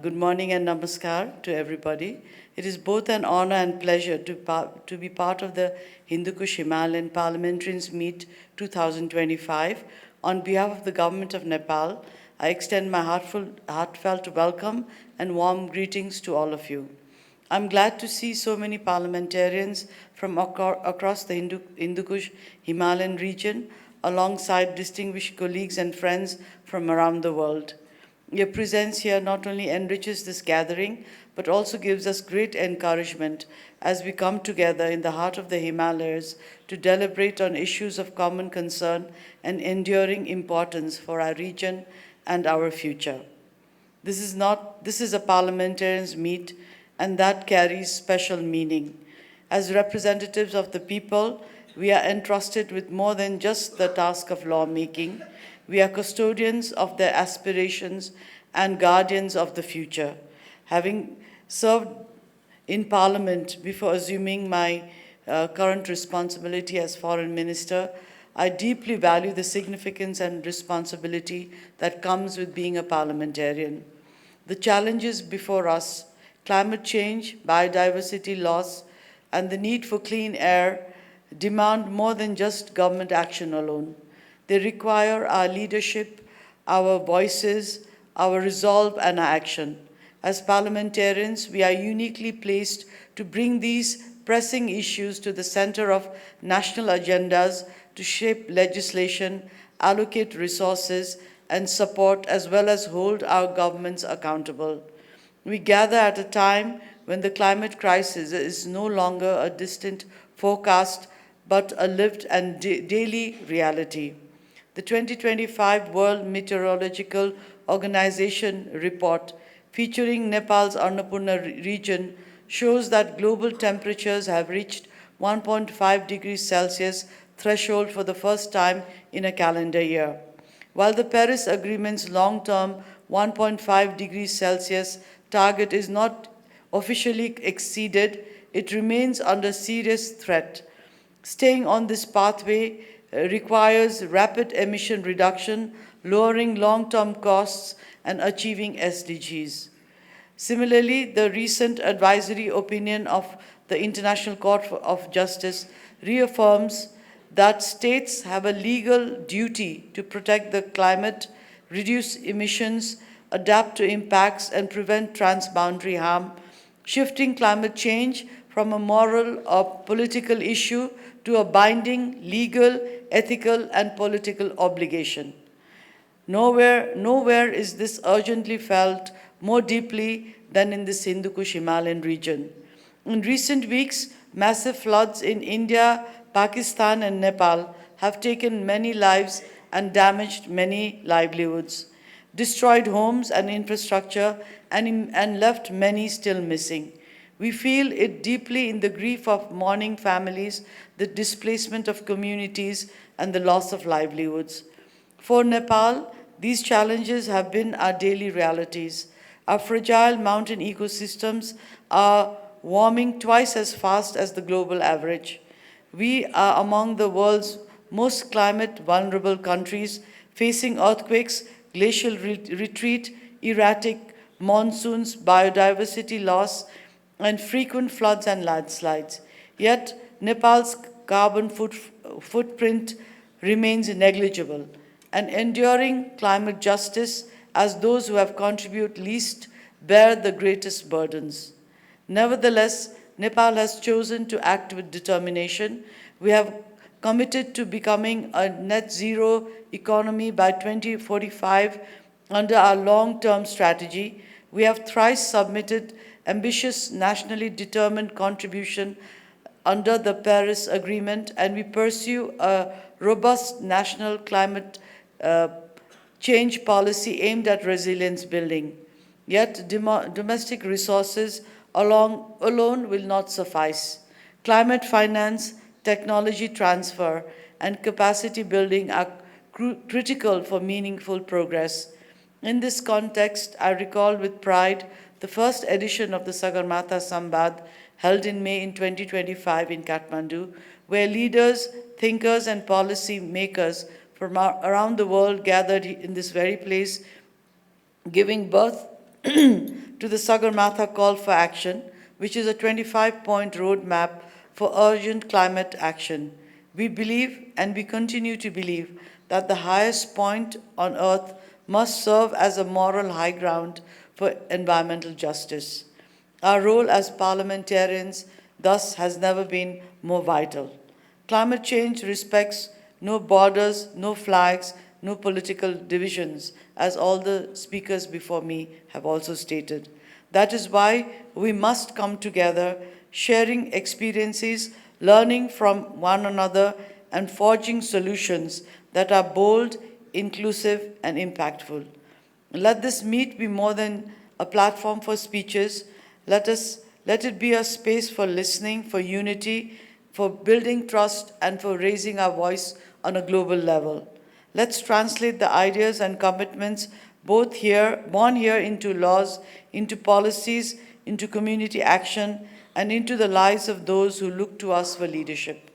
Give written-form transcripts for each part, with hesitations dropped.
Good morning and namaskar to everybody. It is both an honor and pleasure to be part of the Hindu Kush Himalayan Parliamentarians Meet 2025. On behalf of the Government of Nepal, I extend my heartfelt welcome and warm greetings to all of you. I'm glad to see so many parliamentarians from across the Hindu Kush Himalayan region, alongside distinguished colleagues and friends from around the world. Your presence here not only enriches this gathering, but also gives us great encouragement as we come together in the heart of the Himalayas to deliberate on issues of common concern and enduring importance for our region and our future. This is a parliamentarians meet, and that carries special meaning. As representatives of the people, we are entrusted with more than just the task of lawmaking. We are custodians of their aspirations and guardians of the future. Having served in Parliament before assuming my current responsibility as Foreign Minister, I deeply value the significance and responsibility that comes with being a parliamentarian. The challenges before us, climate change, biodiversity loss, and the need for clean air, demand more than just government action alone. They require our leadership, our voices, our resolve, and our action. As parliamentarians, we are uniquely placed to bring these pressing issues to the center of national agendas to shape legislation, allocate resources, and support, as well as hold our governments accountable. We gather at a time when the climate crisis is no longer a distant forecast, but a lived and daily reality. The 2025 World Meteorological Organization report featuring Nepal's Annapurna region shows that global temperatures have reached 1.5 degrees Celsius threshold for the first time in a calendar year. While the Paris Agreement's long-term 1.5 degrees Celsius target is not officially exceeded, it remains under serious threat. Staying on this pathway requires rapid emission reduction, lowering long-term costs, and achieving SDGs. Similarly, the recent advisory opinion of the International Court of Justice reaffirms that states have a legal duty to protect the climate, reduce emissions, adapt to impacts, and prevent transboundary harm, shifting climate change from a moral or political issue to a binding legal, ethical, and political obligation. Nowhere is this urgently felt more deeply than in this Hindu Kush Himalayan region. In recent weeks, massive floods in India, Pakistan, and Nepal have taken many lives and damaged many livelihoods, destroyed homes and infrastructure, and left many still missing. We feel it deeply in the grief of mourning families, the displacement of communities, and the loss of livelihoods. For Nepal, these challenges have been our daily realities. Our fragile mountain ecosystems are warming twice as fast as the global average. We are among the world's most climate vulnerable countries, facing earthquakes, glacial retreat, erratic monsoons, biodiversity loss, and frequent floods and landslides. Yet, Nepal's carbon footprint remains negligible. And enduring climate justice, as those who have contributed least bear the greatest burdens. Nevertheless, Nepal has chosen to act with determination. We have committed to becoming a net zero economy by 2045 under our long-term strategy. We have thrice submitted ambitious nationally determined contribution under the Paris Agreement, and we pursue a robust national climate change policy aimed at resilience building. Yet domestic resources alone will not suffice. Climate finance, technology transfer, and capacity building are critical for meaningful progress. In this context, I recall with pride the first edition of the Sagarmatha Samvad held in May in 2025 in Kathmandu, where leaders, thinkers, and policy makers from around the world gathered in this very place, giving birth to the Sagarmatha Call for Action, which is a 25-point roadmap for urgent climate action. We believe, and we continue to believe, that the highest point on earth must serve as a moral high ground for environmental justice. Our role as parliamentarians thus has never been more vital. Climate change respects no borders, no flags, no political divisions, as all the speakers before me have also stated. That is why we must come together, sharing experiences, learning from one another, and forging solutions that are bold, inclusive, and impactful. Let this meet be more than a platform for speeches. Let it be a space for listening, for unity, for building trust, and for raising our voice on a global level. Let's translate the ideas and commitments born here into laws, into policies, into community action, and into the lives of those who look to us for leadership.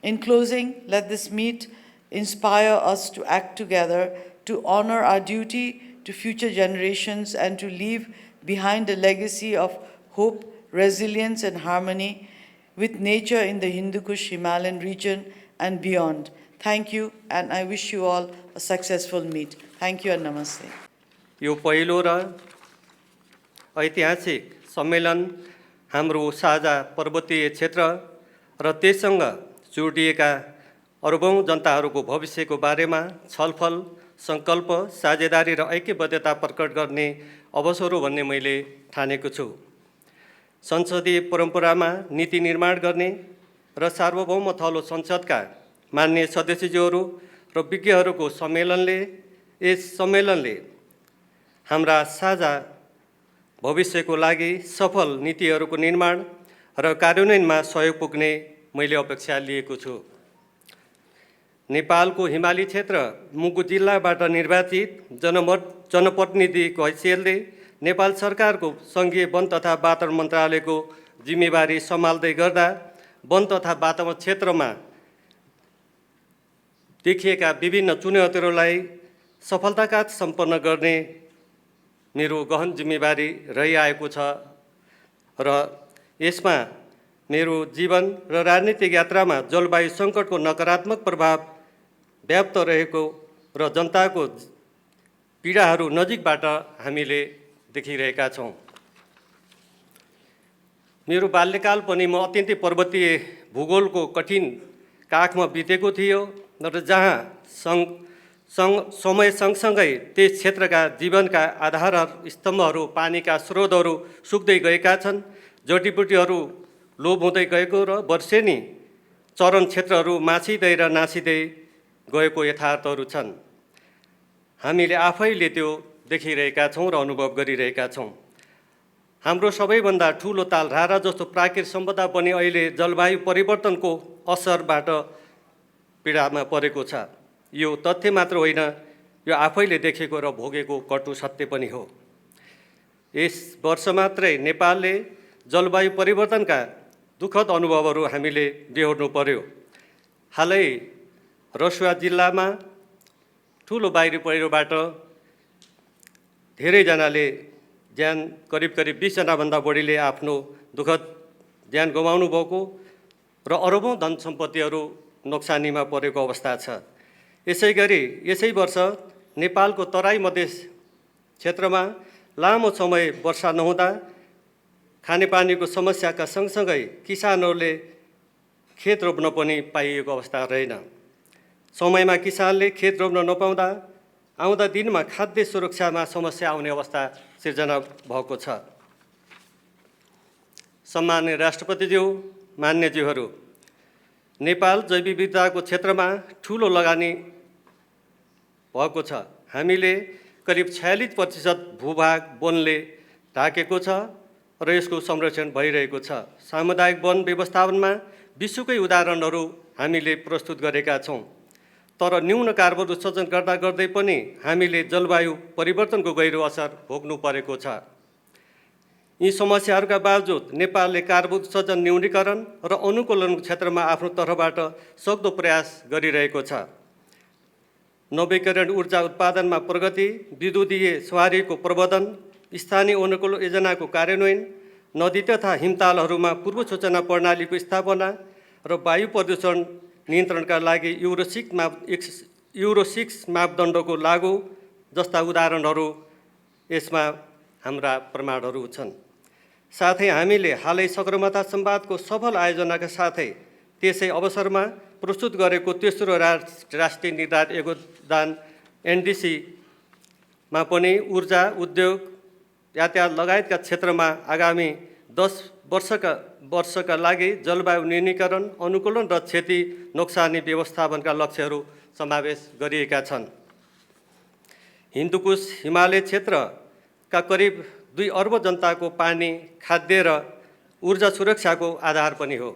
In closing, let this meet inspire us to act together, to honor our duty to future generations, and to leave behind a legacy of hope, resilience, and harmony with nature in the Hindu Kush Himalayan region and beyond. Thank you, and I wish you all a successful meet. Thank you and namaste. यो पहिलो र ऐतिहासिक सम्मेलन हाम्रो साझा पर्वतीय क्षेत्र र त्यससँग जोडिएका अरबौं जनताहरूको भविष्यको बारेमा छलफल, संकल्प, साझेदारी र ऐक्यबद्धता प्रकट गर्ने अवसर हो भन्ने मैले ठानेको छु। संसदीय परम्परामा नीति निर्माण गर्ने र सार्वभौम थलो संसदका मान्य सदस्यज्यूहरू र विज्ञहरूको यस सम्मेलनले हाम्रा साझा भविष्यको लागि सफल नीतिहरूको निर्माण र कार्यान्वयनमा सहयोग पुग्ने मैले अपेक्षा लिएको छु। नेपालको हिमाली क्षेत्र मुगु जिल्लाबाट निर्वाचित जनप्रतिनिधिको हैसियतले नेपाल सरकारको सङ्घीय वन तथा वातावरण मन्त्रालयको जिम्मेवारी सम्हाल्दै गर्दा वन तथा वातावरण क्षेत्रमा देखिएका विभिन्न चुनौतीहरूलाई सफलताका सम्पन्न गर्ने मेरो गहन जिम्मेवारी रहिआएको छ र यसमा मेरो जीवन र राजनीतिक यात्रामा जलवायु सङ्कटको नकारात्मक प्रभाव व्याप्त रहेको र जनताको पीडाहरू नजिकबाट हामीले देखिरहेका छौँ। मेरो बाल्यकाल पनि म अत्यन्तै पर्वतीय भूगोलको कठिन काखमा बितेको थियो र जहाँ समय सँगसँगै त्यस क्षेत्रका जीवनका आधार स्तम्भहरू, पानीका स्रोतहरू सुक्दै गएका छन्, जडीबुटीहरू लोप हुँदै गएको र वर्षेनी चरण क्षेत्रहरू मासिँदै र नासिँदै गएको यथार्थहरू छन्। हामीले आफैले त्यो देखिरहेका छौँ र अनुभव गरिरहेका छौँ। हाम्रो सबैभन्दा ठुलो तालधारा जस्तो प्राकृतिक सम्पदा पनि अहिले जलवायु परिवर्तनको असरबाट पीडामा परेको छ। यो तथ्य मात्र होइन, यो आफैले देखेको र भोगेको कटु सत्य पनि हो। यस वर्ष मात्रै नेपालले जलवायु परिवर्तनका दुःखद अनुभवहरू हामीले बेहोर्नु पर्यो। हालै रसुवा जिल्लामा ठुलो बाहिरी पहिरोबाट धेरैजनाले करिब 20 जनाभन्दा बढीले आफ्नो दुःखद ज्यान गुमाउनु भएको र अरबौं धन सम्पत्तिहरू नोक्सानीमा परेको अवस्था छ। यसैगरी यसै वर्ष नेपालको तराई मधेस क्षेत्रमा लामो समय वर्षा नहुँदा खानेपानीको समस्याका सँगसँगै किसानहरूले खेत रोप्न पनि पाइएको अवस्था रहेन। समयमा किसानले खेत रोप्न नपाउँदा आउँदा दिनमा खाद्य सुरक्षामा समस्या आउने अवस्था सिर्जना भएको छ। सम्माननीय राष्ट्रपतिज्यू, मान्यज्यूहरू, नेपाल जैव विविधताको क्षेत्रमा ठुलो लगानी भएको छ। हामीले करिब 46% भूभाग वनले ढाकेको छ र यसको संरक्षण भइरहेको छ। सामुदायिक वन व्यवस्थापनमा विश्वकै उदाहरणहरू हामीले प्रस्तुत गरेका छौँ, तर न्यून कार्बन उत्सर्जन गर्दै पनि हामीले जलवायु परिवर्तनको गहिरो असर भोग्नु परेको छ। यी समस्याहरूका बावजुद नेपालले कार्बन उत्सर्जन न्यूनीकरण र अनुकूलनको क्षेत्रमा आफ्नो तर्फबाट सक्दो प्रयास गरिरहेको छ। नवीकरण ऊर्जा उत्पादनमा प्रगति, विद्युतीय सवारीको प्रवर्धन, स्थानीय अनुकूल योजनाको कार्यान्वयन, नदी तथा हिमतालहरूमा पूर्व सूचना प्रणालीको स्थापना र वायु प्रदूषण नियन्त्रणका लागि युरो 6 मापदण्डको लागू जस्ता उदाहरणहरू यसमा हाम्रा प्रमाणहरू छन्। साथै हामीले हालै सगरमाथा संवादको सफल आयोजनाका साथै त्यसै अवसरमा प्रस्तुत गरेको तेस्रो राष्ट्रिय निर्धारित योगदान एनडिसीमा पनि ऊर्जा, उद्योग, यातायात लगायतका क्षेत्रमा आगामी 10 वर्षका लागि जलवायु न्यूनीकरण, अनुकूलन र क्षति नोक्सानी व्यवस्थापनका लक्ष्यहरू समावेश गरिएका छन्। हिन्दुकुश हिमालय क्षेत्रका करिब 2 अर्ब जनताको पानी, खाद्य र ऊर्जा सुरक्षाको आधार पनि हो।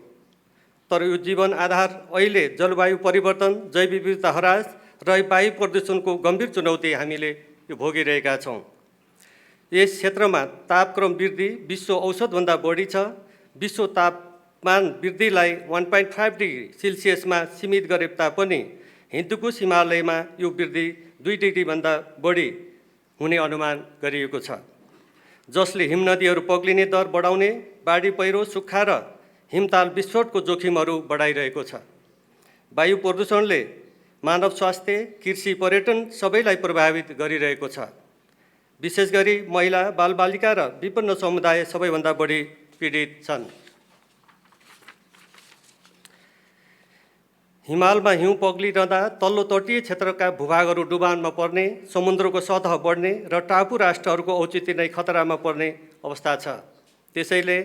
तर यो जीवन आधार अहिले जलवायु परिवर्तन, जैव विविधता ह्रास र वायु प्रदूषणको गम्भीर चुनौती हामीले यो भोगिरहेका छौँ। यस क्षेत्रमा तापक्रम वृद्धि विश्व औसतभन्दा बढी छ। विश्व तापमान वृद्धिलाई 1.5 डिग्री सेल्सियसमा सीमित गरे तापनि हिन्दुकुश हिमालयमा यो वृद्धि 2 डिग्रीभन्दा बढी हुने अनुमान गरिएको छ, जसले हिमनदीहरू पग्लिने दर बढाउने, बाढी पहिरो, सुक्खा र हिमताल विस्फोटको जोखिमहरू बढाइरहेको छ। वायु प्रदूषणले मानव स्वास्थ्य, कृषि, पर्यटन सबैलाई प्रभावित गरिरहेको छ। विशेष गरी महिला, बालबालिका र विपन्न समुदाय सबैभन्दा बढी पीडित छन्। हिमालमा हिउँ पग्लिरहँदा तल्लो तटीय क्षेत्रका भूभागहरू डुबानमा पर्ने, समुद्रको सतह बढ्ने र टापु राष्ट्रहरूको औचित्य नै खतरामा पर्ने अवस्था छ। त्यसैले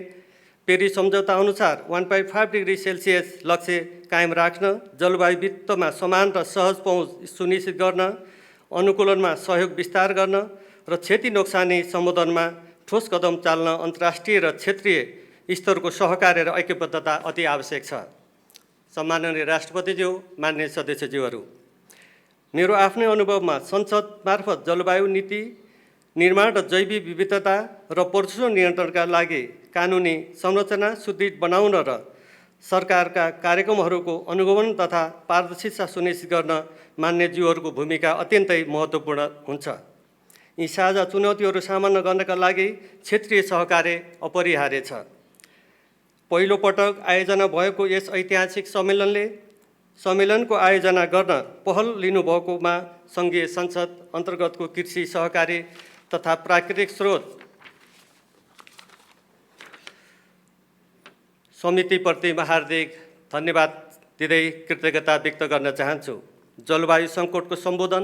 पेरिस सम्झौता अनुसार 1.5 डिग्री सेल्सियस लक्ष्य कायम राख्न, जलवायु वित्तमा समान र सहज पहुँच सुनिश्चित गर्न, अनुकूलनमा सहयोग विस्तार गर्न र क्षति नोक्सानी सम्बोधनमा ठोस कदम चाल्न अन्तर्राष्ट्रिय र क्षेत्रीय स्तरको सहकार्य र ऐक्यबद्धता अति आवश्यक छ। सम्माननीय राष्ट्रपतिज्यू, मान्य सदस्यज्यूहरू, मेरो आफ्नै अनुभवमा संसद मार्फत जलवायु नीति निर्माण र जैव विविधता र प्रदूषण नियन्त्रणका लागि कानुनी संरचना सुदृढ बनाउन र सरकारका कार्यक्रमहरूको अनुगमन तथा पारदर्शिता सुनिश्चित गर्न मान्यज्यूहरूको भूमिका अत्यन्तै महत्त्वपूर्ण हुन्छ। यी साझा चुनौतीहरू सामना गर्नका लागि क्षेत्रीय सहकार्य अपरिहार्य छ। पहिलो पटक आयोजना भएको यस ऐतिहासिक सम्मेलनको आयोजना गर्न पहल लिनुभएकोमा सङ्घीय संसद अन्तर्गतको कृषि, सहकारी तथा प्राकृतिक स्रोत समितिप्रति हार्दिक धन्यवाद दिँदै कृतज्ञता व्यक्त गर्न चाहन्छु। जलवायु सङ्कटको सम्बोधन,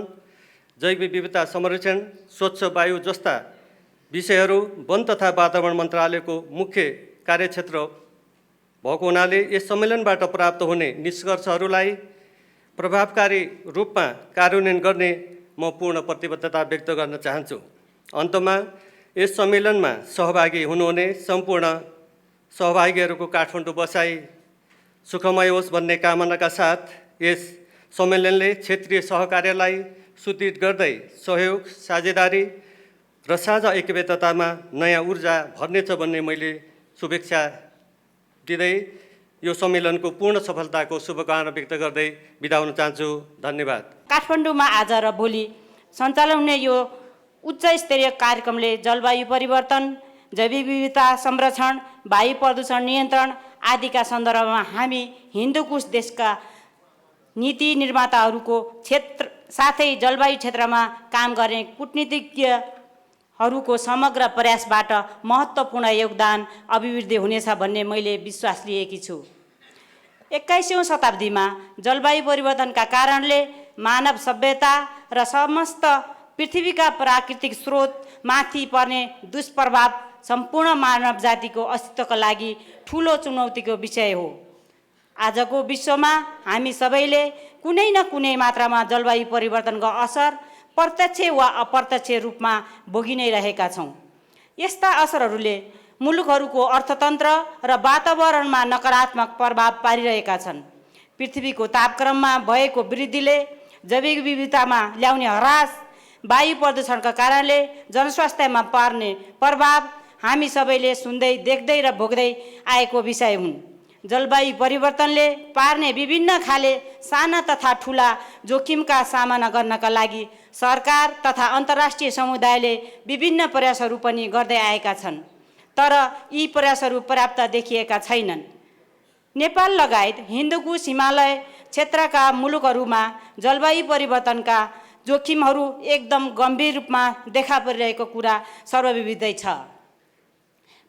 जैव विविधता संरक्षण, स्वच्छ वायु जस्ता विषयहरू वन तथा वातावरण मन्त्रालयको मुख्य कार्यक्षेत्र भएको हुनाले यस सम्मेलनबाट प्राप्त हुने निष्कर्षहरूलाई प्रभावकारी रूपमा कार्यान्वयन गर्ने म पूर्ण प्रतिबद्धता व्यक्त गर्न चाहन्छु। अन्तमा यस सम्मेलनमा सहभागी हुनुहुने सम्पूर्ण सहभागीहरूको काठमाडौँ बसाई सुखमय होस् भन्ने कामनाका साथ यस सम्मेलनले क्षेत्रीय सहकार्यलाई सुदृढ गर्दै सहयोग, साझेदारी र साझा ऐक्यबद्धतामा नयाँ ऊर्जा भर्नेछ भन्ने मैले शुभेच्छा दिँदै यो सम्मेलनको पूर्ण सफलताको शुभकामना व्यक्त गर्दै बिदा हुन चाहन्छु। धन्यवाद। काठमाडौँमा आज र भोलि सञ्चालन हुने यो उच्च स्तरीय कार्यक्रमले जलवायु परिवर्तन, जैव विविधता संरक्षण, वायु प्रदूषण नियन्त्रण आदिका सन्दर्भमा हामी हिन्दुकुश देशका नीति निर्माताहरूको क्षेत्र साथै जलवायु क्षेत्रमा काम गर्ने कूटनीतिज्ञहरूको समग्र प्रयासबाट महत्त्वपूर्ण योगदान अभिवृद्धि हुनेछ भन्ने मैले विश्वास लिएकी छु। 21औं शताब्दीमा जलवायु परिवर्तनका कारणले मानव सभ्यता र समस्त पृथ्वीका प्राकृतिक स्रोतमाथि पर्ने दुष्प्रभाव सम्पूर्ण मानव जातिको अस्तित्वका लागि ठुलो चुनौतीको विषय हो। आजको विश्वमा हामी सबैले कुनै न कुनै मात्रामा जलवायु परिवर्तनको असर प्रत्यक्ष वा अप्रत्यक्ष रूपमा भोगि नै रहेका छौँ। यस्ता असरहरूले मुलुकहरूको अर्थतन्त्र र वातावरणमा नकारात्मक प्रभाव पारिरहेका छन्। पृथ्वीको तापक्रममा भएको वृद्धिले जैविक विविधतामा ल्याउने ह्रास, वायु प्रदूषणका कारणले जनस्वास्थ्यमा पार्ने प्रभाव हामी सबैले सुन्दै, देख्दै र भोग्दै आएको विषय हुन्। जलवायु परिवर्तनले पार्ने विभिन्न खाले साना तथा ठुला जोखिमका सामना गर्नका लागि सरकार तथा अन्तर्राष्ट्रिय समुदायले विभिन्न प्रयासहरू पनि गर्दै आएका छन्, तर यी प्रयासहरू पर्याप्त देखिएका छैनन्। नेपाल लगायत हिन्दुकुश हिमालय क्षेत्रका मुलुकहरूमा जलवायु परिवर्तनका जोखिमहरू एकदम गम्भीर रूपमा देखा परिरहेको कुरा सर्वविदितै छ।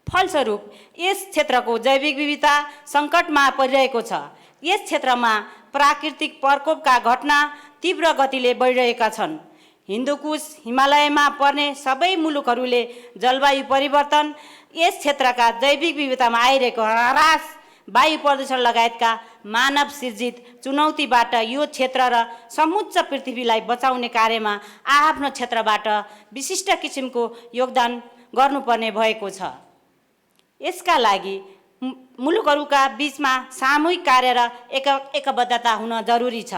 फलस्वरूप यस क्षेत्रको जैविक विविधता सङ्कटमा परिरहेको छ। यस क्षेत्रमा प्राकृतिक प्रकोपका घटना तीव्र गतिले बढिरहेका छन्। हिन्दुकुश हिमालयमा पर्ने सबै मुलुकहरूले जलवायु परिवर्तन, यस क्षेत्रका जैविक विविधतामा आइरहेको ह्रास, वायु प्रदूषण लगायतका मानव सिर्जित चुनौतीबाट यो क्षेत्र र समुच्च पृथ्वीलाई बचाउने कार्यमा आफ्नो क्षेत्रबाट विशिष्ट किसिमको योगदान गर्नुपर्ने भएको छ। यसका लागि मुलुकहरूका बीचमा सामूहिक कार्य र एकबद्धता हुन जरुरी छ।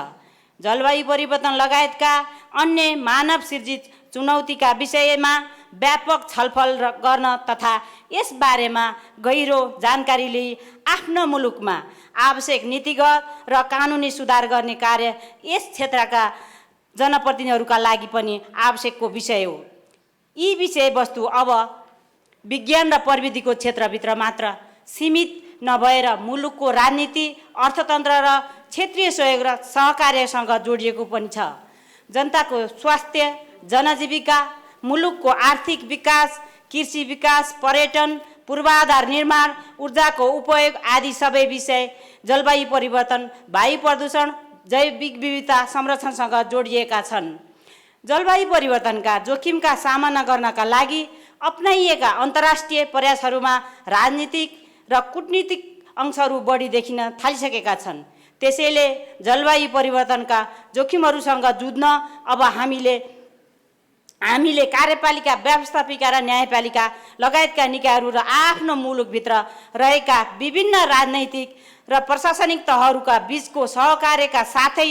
जलवायु परिवर्तन लगायतका अन्य मानव सिर्जित चुनौतीका विषयमा व्यापक छलफल गर्न तथा यस बारेमा गहिरो जानकारी लिई आफ्नो मुलुकमा आवश्यक नीतिगत र कानुनी सुधार गर्ने कार्य यस क्षेत्रका जनप्रतिनिधिहरूका लागि पनि आवश्यकको विषय हो। यी विषयवस्तु अब विज्ञान र प्रविधिको क्षेत्रभित्र मात्र सीमित नभएर मुलुकको राजनीति, अर्थतन्त्र र क्षेत्रीय सहयोग र सहकार्यसँग जोडिएको पनि छ। जनताको स्वास्थ्य, जनजीविका, मुलुकको आर्थिक विकास, कृषि विकास, पर्यटन, पूर्वाधार निर्माण, ऊर्जाको उपयोग आदि सबै विषय जलवायु परिवर्तन, वायु प्रदूषण, जैविक विविधता संरक्षणसँग जोडिएका छन्। जलवायु परिवर्तनका जोखिमका सामना गर्नका लागि अपनाइएका अन्तर्राष्ट्रिय प्रयासहरूमा राजनीतिक र कूटनीतिक अंशहरू बढी देखिन थालिसकेका छन्। त्यसैले जलवायु परिवर्तनका जोखिमहरूसँग जुझ्न अब हामीले कार्यपालिका, व्यवस्थापिका र न्यायपालिका लगायतका निकायहरू र आफ्नो मुलुकभित्र रहेका विभिन्न राजनैतिक र प्रशासनिक तहहरूका बीचको सहकार्यका साथै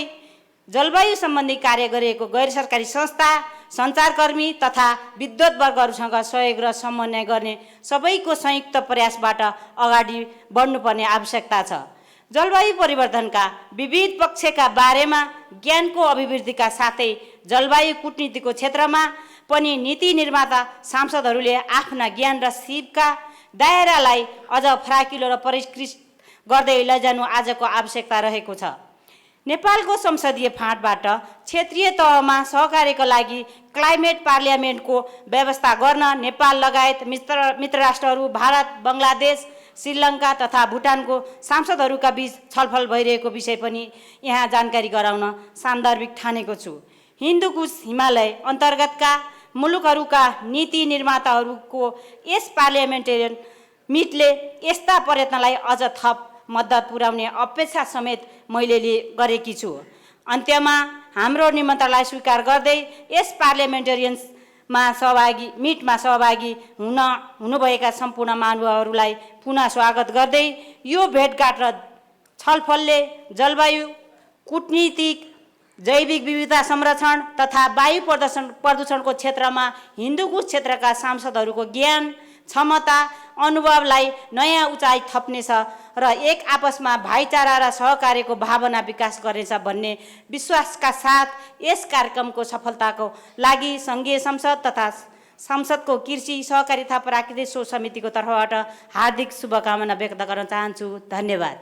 जलवायु सम्बन्धी कार्य गरिएको गैर सरकारी संस्था, सञ्चारकर्मी तथा विद्वत वर्गहरूसँग सहयोग र समन्वय गर्ने सबैको संयुक्त प्रयासबाट अगाडि बढ्नुपर्ने आवश्यकता छ। जलवायु परिवर्तनका विविध पक्षका बारेमा ज्ञानको अभिवृद्धिका साथै जलवायु कूटनीतिको क्षेत्रमा पनि नीति निर्माता सांसदहरूले आफ्ना ज्ञान र सिपका दायरालाई अझ फराकिलो र परिष्कृत गर्दै लैजानु आजको आवश्यकता रहेको छ। नेपालको संसदीय फाँटबाट क्षेत्रीय तहमा सहकार्यका लागि क्लाइमेट पार्लियामेन्टको व्यवस्था गर्न नेपाल लगायत मित्र राष्ट्रहरू भारत, बङ्गलादेश, श्रीलङ्का तथा भुटानको सांसदहरूका बीच छलफल भइरहेको विषय पनि यहाँ जानकारी गराउन सान्दर्भिक ठानेको छु। हिन्दुकुश हिमालय अन्तर्गतका मुलुकहरूका नीति निर्माताहरूको यस पार्लियामेन्टेरियन मिटले यस्ता प्रयत्नलाई अझ थप मद्दत पुर्याउने अपेक्षा समेत मैले गरेकी छु। अन्त्यमा हाम्रो निमन्त्रणलाई स्वीकार गर्दै यस पार्लियामेन्टेरियन्समा मिटमा सहभागी हुनुभएका सम्पूर्ण महानुभावहरूलाई पुनः स्वागत गर्दै यो भेटघाट र छलफलले जलवायु कूटनीतिक, जैविक विविधता संरक्षण तथा वायु प्रदूषणको क्षेत्रमा हिन्दुकुश क्षेत्रका सांसदहरूको ज्ञान, क्षमता, अनुभवलाई नयाँ उचाइ थप्नेछ र एक आपसमा भाइचारा र सहकार्यको भावना विकास गर्नेछ भन्ने विश्वासका साथ यस कार्यक्रमको सफलताको लागि सङ्घीय संसद तथा संसदको कृषि, सहकारी तथा प्राकृतिक शोध समितिको तर्फबाट हार्दिक शुभकामना व्यक्त गर्न चाहन्छु। धन्यवाद।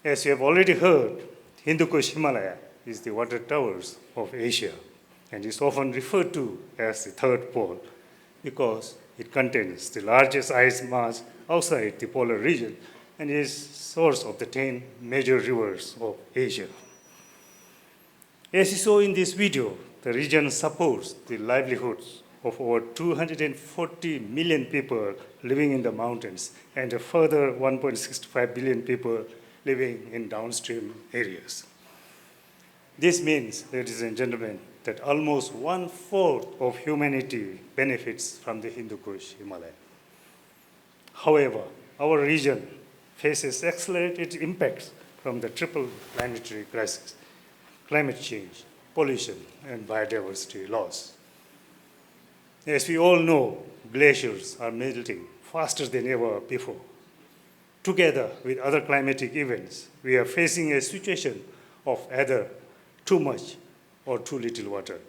As you have already heard, Hindu-Kush Himalaya is the water towers of Asia and is often referred to as the third pole because it contains the largest ice mass outside the polar region and is source of the 10 major rivers of Asia. As you saw in this video, the region supports the livelihoods of over 240 million people living in the mountains and a further 1.65 billion people living in downstream areas. This means, ladies and gentlemen, that almost 1/4 of humanity benefits from the Hindu-Kush Himalaya. However, our region faces accelerated impacts from the triple planetary crisis: climate change, pollution, and biodiversity loss. As we all know, glaciers are melting faster than ever before. Together with other climatic events, we are facing a situation of either too much or too little water.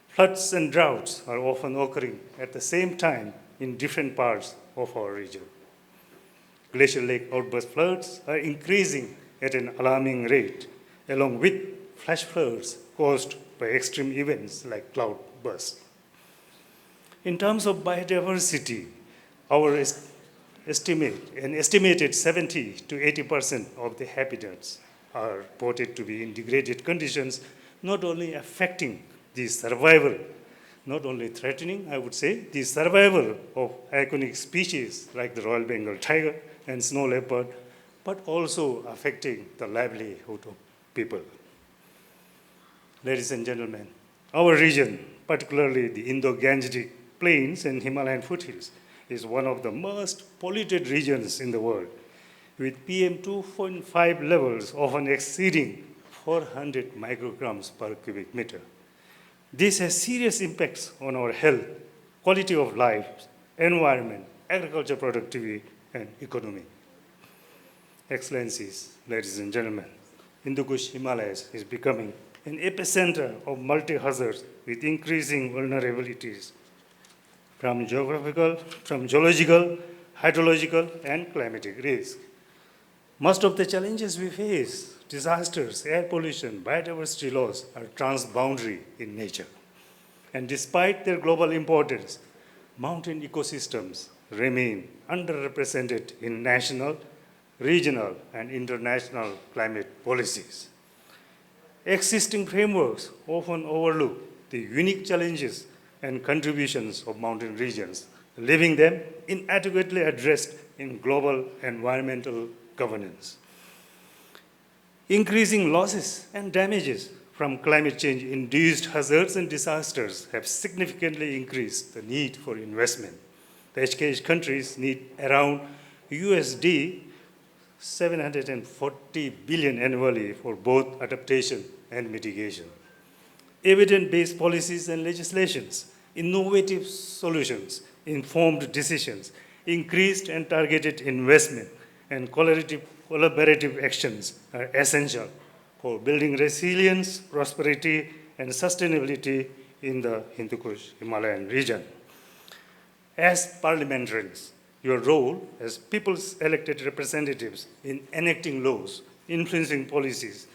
Floods and droughts are often occurring at the same time in different parts of our region. Glacier Lake outburst floods are increasing at an alarming rate, along with flash floods caused by extreme events like cloud bursts. In terms of biodiversity, our estimated 70 to 80% of the habitats are reported to be in degraded conditions, not only affecting the survival, not only threatening, I would say, the survival of iconic species like the Royal Bengal tiger and snow leopard, but also affecting the livelihood of people. Ladies and gentlemen, our region, particularly the Indo-Gangetic plains and Himalayan foothills, is one of the most polluted regions in the world, with PM 2.5 levels often exceeding 400 micrograms per cubic meter. This has serious impacts on our health, quality of life, environment, agriculture productivity, and economy. Excellencies, ladies and gentlemen, Hindu Kush Himalayas is becoming an epicenter of multi-hazards with increasing vulnerabilities from geological, hydrological, and climatic risk. Most of the challenges we face, disasters, air pollution, biodiversity loss, are transboundary in nature. And despite their global importance, mountain ecosystems remain underrepresented in national, regional, and international climate policies. Existing frameworks often overlook the unique challenges and contributions of mountain regions, leaving them inadequately addressed in global environmental governance. Increasing losses and damages from climate change-induced hazards and disasters have significantly increased the need for investment. The HKH countries need around USD 740 billion annually for both adaptation and mitigation. Evidence-based policies and legislations, innovative solutions, informed decisions, increased and targeted investment, and collaborative actions are essential for building resilience, prosperity, and sustainability in the Hindu Kush Himalayan region. As parliamentarians, your role as people's elected representatives in enacting laws, influencing policies,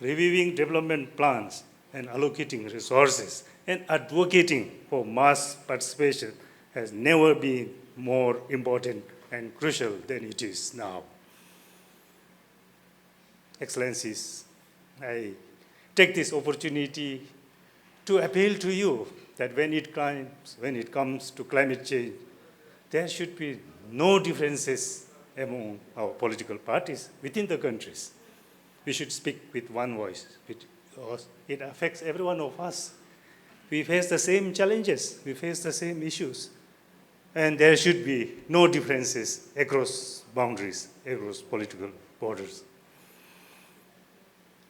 reviewing development plans, and allocating resources, and advocating for mass participation has never been more important and crucial than it is now. Excellencies, I take this opportunity to appeal to you that when it comes to climate change, there should be no differences among our political parties within the countries. We should speak with one voice because it affects every one of us. We face the same challenges, we face the same issues, and there should be no differences across boundaries, across political borders.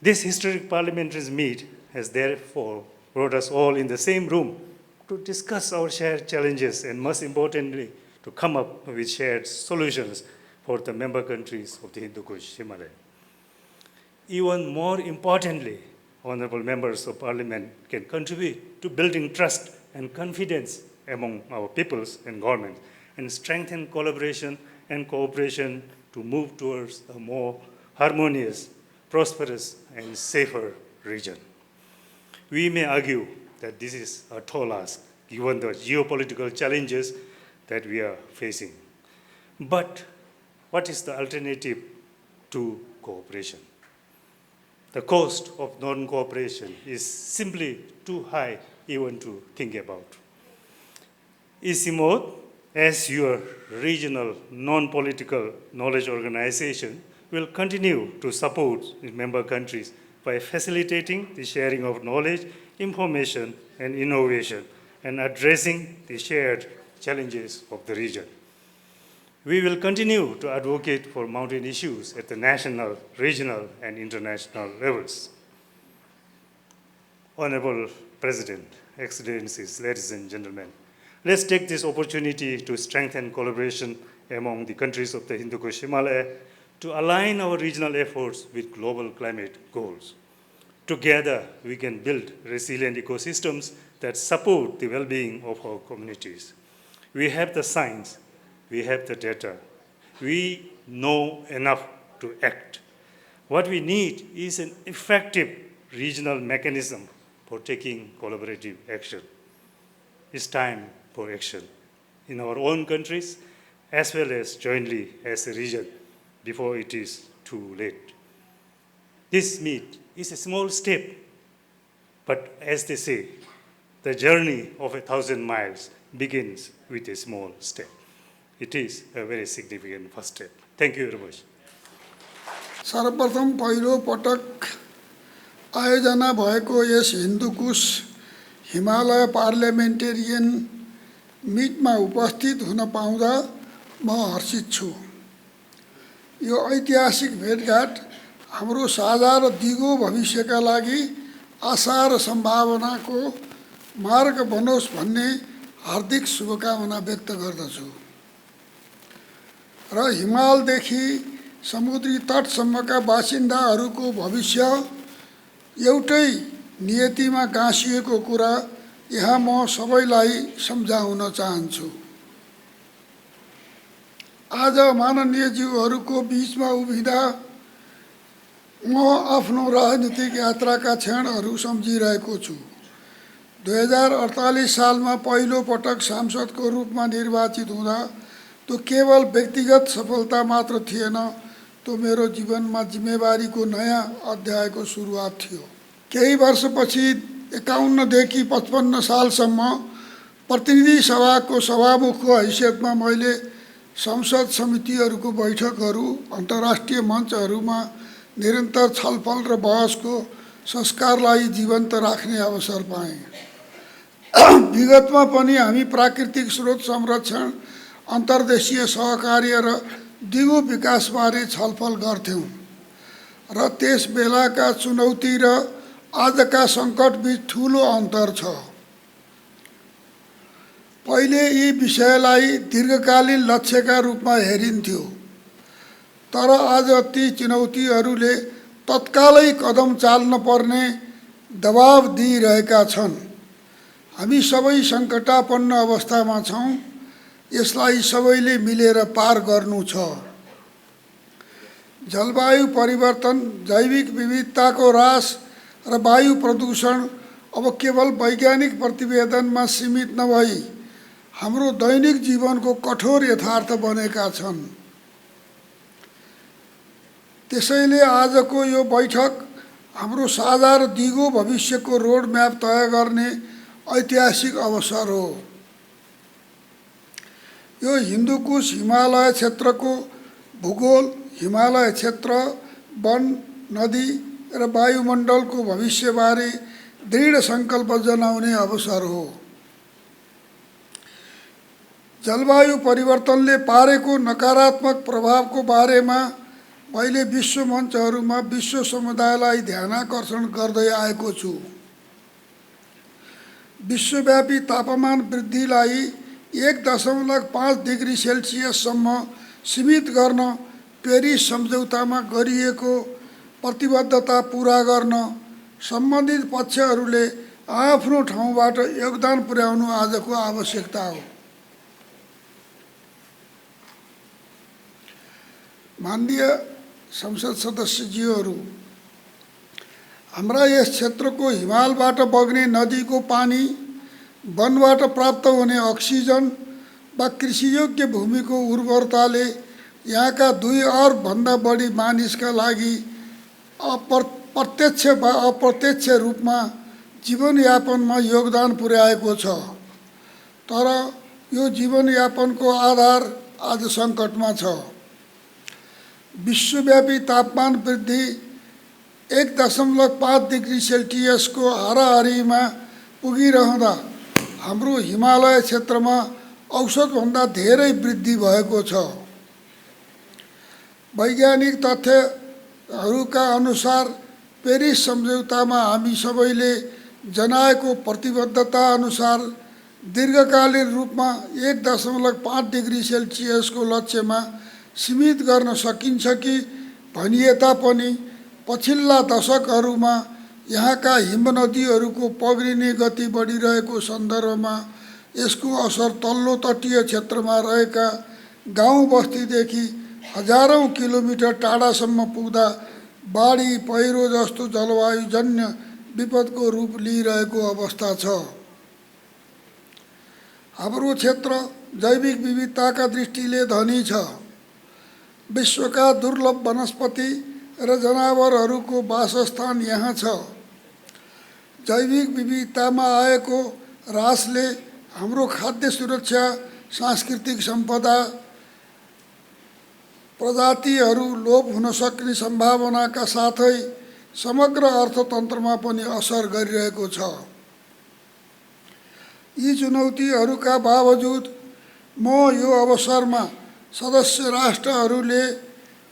This historic parliamentary meet has therefore brought us all in the same room to discuss our shared challenges and, most importantly, to come up with shared solutions for the member countries of the Hindu Kush Himalaya. Even more importantly, honorable members of parliament can contribute to building trust and confidence among our peoples and governments and strengthen collaboration and cooperation to move towards a more harmonious, prosperous, and safer region. We may argue that this is a tall ask given the geopolitical challenges that we are facing. But what is the alternative to cooperation? The cost of non-cooperation is simply too high even to think about. ICIMOD, as your regional non-political knowledge organization, will continue to support the member countries by facilitating the sharing of knowledge, information, and innovation, and addressing the shared challenges of the region. We will continue to advocate for mountain issues at the national, regional, and international levels. Honorable President, Excellencies, ladies and gentlemen, let's take this opportunity to strengthen collaboration among the countries of the Hindu Kush Himalaya to align our regional efforts with global climate goals. Together, we can build resilient ecosystems that support the well-being of our communities. We have the science, we have the data, we know enough to act. What we need is an effective regional mechanism for taking collaborative action. It's time for action in our own countries as well as jointly as a region before it is too late. This meet is a small step, but as they say, the journey of 1,000 miles begins with a small step. It is a very significant first step. Thank you very much. सर्वप्रथम पहिलो पटक आयोजना भएको यस Hindu Kush Himalaya parliamentarian मिटमा उपस्थित हुन पाउँदा म हर्षित छु। यो ऐतिहासिक भेटघाट हाम्रो साझा र दिगो भविष्यका लागि आशा र सम्भावनाको मार्ग बनोस् भन्ने हार्दिक शुभकामना व्यक्त गर्दछु र हिमालदेखि समुद्री तटसम्मका बासिन्दाहरूको भविष्य एउटै नियतिमा गाँसिएको कुरा यहाँ म सबैलाई सम्झाउन चाहन्छु। आज माननीय ज्यूहरूको बीचमा उभिँदा म आफ्नो राजनीतिक यात्राका क्षणहरू सम्झिरहेको छु। 2048 सालमा पहिलो पटक सांसदको रूपमा निर्वाचित हुँदा त्यो केवल व्यक्तिगत सफलता मात्र थिएन, त्यो मेरो जीवनमा जिम्मेवारीको नयाँ अध्यायको सुरुवात थियो। केही वर्षपछि 51 देखि 55 सालसम्म प्रतिनिधि सभाको सभामुखको हैसियतमा मैले संसद समितिहरूको बैठकहरू, अन्तर्राष्ट्रिय मञ्चहरूमा निरन्तर छलफल र बहसको संस्कारलाई जीवन्त राख्ने अवसर पाएँ। विगतमा पनि हामी प्राकृतिक स्रोत संरक्षण, अन्तर्देशीय सहकार्य र दिगो विकासबारे छलफल गर्थ्यौँ र त्यस बेलाका चुनौती र आजका सङ्कटबीच ठुलो अन्तर छ। पहिले यी विषयलाई दीर्घकालीन लक्ष्यका रूपमा हेरिन्थ्यो, तर आज ती चुनौतीहरूले तत्कालै कदम चाल्न पर्ने दबाब दिइरहेका छन्। हामी सबै सङ्कटापन्न अवस्थामा छौँ, यसलाई सबैले मिलेर पार गर्नु छ। जलवायु परिवर्तन, जैविक विविधताको ह्रास र वायु प्रदूषण अब केवल वैज्ञानिक प्रतिवेदनमा सीमित नभई हाम्रो दैनिक जीवनको कठोर यथार्थ बनेका छन्। त्यसैले आजको यो बैठक हाम्रो साझा र दिगो भविष्यको रोडम्याप तय गर्ने ऐतिहासिक अवसर हो। यो हिन्दुकुश हिमालय क्षेत्रको भूगोल, हिमालय क्षेत्र, वन, नदी र वायुमण्डलको भविष्यबारे दृढ सङ्कल्प जनाउने अवसर हो। जलवायु परिवर्तनले पारेको नकारात्मक प्रभावको बारेमा मैले विश्व मञ्चहरूमा विश्व समुदायलाई ध्यानाकर्षण गर्दै आएको छु। विश्वव्यापी तापमान वृद्धिलाई 1.5 डिग्री सेल्सियससम्म सीमित गर्न पेरिस सम्झौतामा गरिएको प्रतिबद्धता पूरा गर्न सम्बन्धित पक्षहरूले आफ्नो ठाउँबाट योगदान पुर्याउनु आजको आवश्यकता हो। माननीय संसद सदस्यज्यूहरू, हाम्रा यस क्षेत्रको हिमालबाट बग्ने नदीको पानी, वनबाट प्राप्त हुने अक्सिजन वा कृषियोग्य भूमिको उर्वरताले यहाँका 2 अर्बभन्दा बढी मानिसका लागि प्रत्यक्ष वा अप्रत्यक्ष रूपमा जीवनयापनमा योगदान पुर्याएको छ। तर यो जीवनयापनको आधार आज सङ्कटमा छ। विश्वव्यापी तापमान वृद्धि 1.5 डिग्री सेल्सियसको हाराहारीमा पुगिरहँदा हाम्रो हिमालय क्षेत्रमा औसतभन्दा धेरै वृद्धि भएको छ। वैज्ञानिक तथ्यहरूका अनुसार पेरिस सम्झौतामा हामी सबैले जनाएको प्रतिबद्धता अनुसार दीर्घकालीन रूपमा 1.5 डिग्री सेल्सियसको लक्ष्यमा सीमित गर्न सकिन्छ कि भनिए तापनि पछिल्ला दशकहरूमा यहाँका हिमनदीहरूको पग्रिने गति बढिरहेको सन्दर्भमा यसको असर तल्लो तटीय क्षेत्रमा रहेका गाउँ बस्तीदेखि हजारौं किलोमिटर टाढासम्म पुग्दा बाढी पहिरो जस्तो जलवायुजन्य विपदको रूप लिइरहेको अवस्था छ। हाम्रो क्षेत्र जैविक विविधताका दृष्टिले धनी छ। विश्वका दुर्लभ वनस्पति र जनावरहरूको वासस्थान यहाँ छ। जैविक विविधतामा आएको ह्रासले हाम्रो खाद्य सुरक्षा, सांस्कृतिक सम्पदा, प्रजातिहरू लोप हुन सक्ने सम्भावनाका साथै समग्र अर्थतन्त्रमा पनि असर गरिरहेको छ। यी चुनौतीहरूका बावजुद म यो अवसरमा सदस्य राष्ट्रहरूले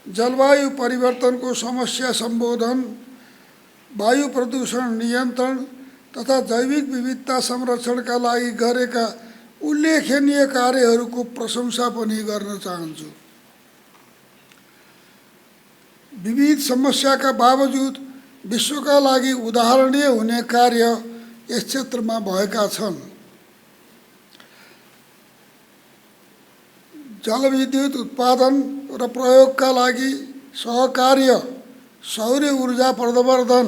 जलवायु परिवर्तनको समस्या सम्बोधन, वायु प्रदूषण नियन्त्रण तथा जैविक विविधता संरक्षणका लागि गरेका उल्लेखनीय कार्यहरूको प्रशंसा पनि गर्न चाहन्छु। विविध समस्याका बावजुद विश्वका लागि उदाहरणीय हुने कार्य यस क्षेत्रमा भएका छन्। जलविद्युत उत्पादन र प्रयोगका लागि सहकार्य, सौर्य ऊर्जा प्रवर्धन,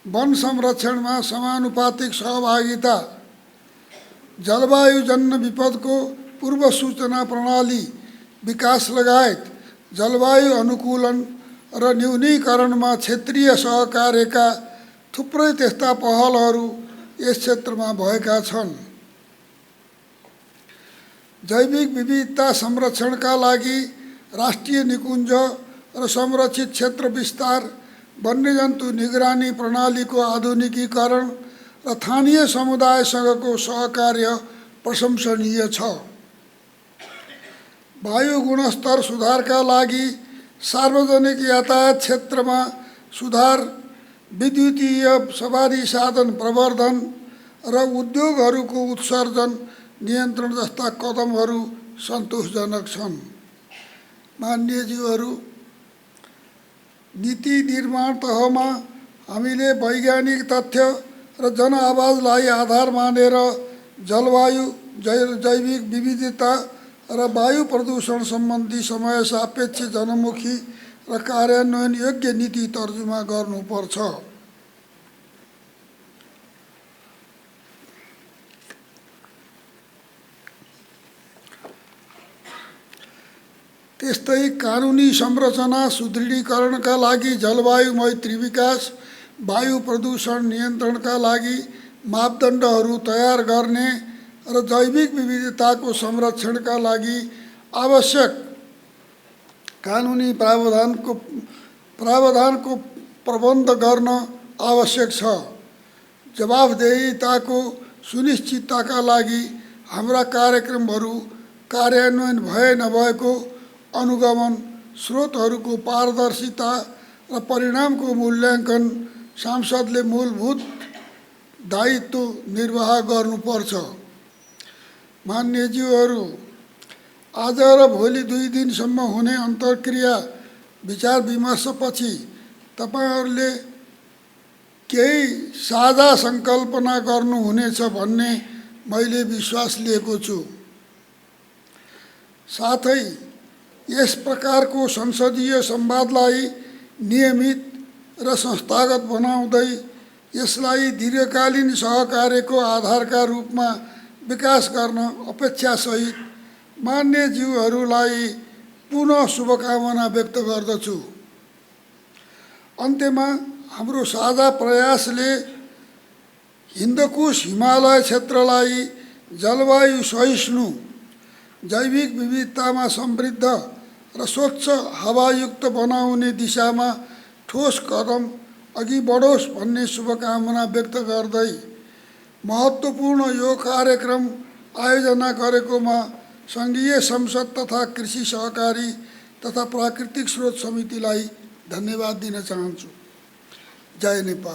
वन संरक्षणमा समानुपातिक सहभागिता, जलवायुजन्य विपदको पूर्व सूचना प्रणाली विकास लगायत जलवायु अनुकूलन र न्यूनीकरणमा क्षेत्रीय सहकार्यका थुप्रै त्यस्ता पहलहरू यस क्षेत्रमा भएका छन्। जैविक विविधता संरक्षणका लागि राष्ट्रिय निकुञ्ज र संरक्षित क्षेत्र विस्तार, वन्यजन्तु निगरानी प्रणालीको आधुनिकीकरण र स्थानीय समुदायसँगको सहकार्य प्रशंसनीय छ। वायु गुणस्तर सुधारका लागि सार्वजनिक यातायात क्षेत्रमा सुधार, विद्युतीय सवारी साधन प्रवर्धन र उद्योगहरूको उत्सर्जन नियन्त्रण जस्ता कदमहरू सन्तोषजनक छन्। मान्यज्यूहरू, नीति निर्माण तहमा हामीले वैज्ञानिक तथ्य र जनआवाजलाई आधार मानेर जलवायु, जैविक विविधता र वायु प्रदूषण सम्बन्धी समय सापेक्ष, जनमुखी र कार्यान्वयन योग्य नीति तर्जुमा गर्नुपर्छ। त्यस्तै कानुनी संरचना सुदृढीकरणका लागि जलवायु मैत्री विकास, वायु प्रदूषण नियन्त्रणका लागि मापदण्डहरू तयार गर्ने र जैविक विविधताको संरक्षणका लागि आवश्यक कानुनी प्रावधानको प्रबन्ध गर्न आवश्यक छ। जवाफदेहिताको सुनिश्चितताका लागि हाम्रा कार्यक्रमहरू कार्यान्वयन भए नभएको अनुगमन, स्रोतहरूको पारदर्शिता र परिणामको मूल्याङ्कन सांसदले मूलभूत दायित्व निर्वाह गर्नुपर्छ। मान्यज्यूहरू, आज र भोलि 2 दिनसम्म हुने अन्तर्क्रिया विचार विमर्शपछि तपाईहरूले केही साझा सङ्कल्पना गर्नुहुनेछ भन्ने मैले विश्वास लिएको छु। साथै यस प्रकारको संसदीय संवादलाई नियमित र संस्थागत बनाउँदै यसलाई दीर्घकालीन सहकार्यको आधारका रूपमा विकास गर्न अपेक्षासहित मान्यज्यूहरूलाई पुनः शुभकामना व्यक्त गर्दछु। अन्त्यमा हाम्रो साझा प्रयासले हिन्दकुश हिमालय क्षेत्रलाई जलवायु सहिष्णु, जैविक विविधतामा समृद्ध र स्वच्छ हावायुक्त बनाउने दिशामा ठोस कदम अघि बढोस् भन्ने शुभकामना व्यक्त गर्दै महत्त्वपूर्ण यो कार्यक्रम आयोजना गरेकोमा सङ्घीय संसद तथा कृषि सहकारी तथा प्राकृतिक स्रोत समितिलाई धन्यवाद दिन चाहन्छु। जय नेपाल।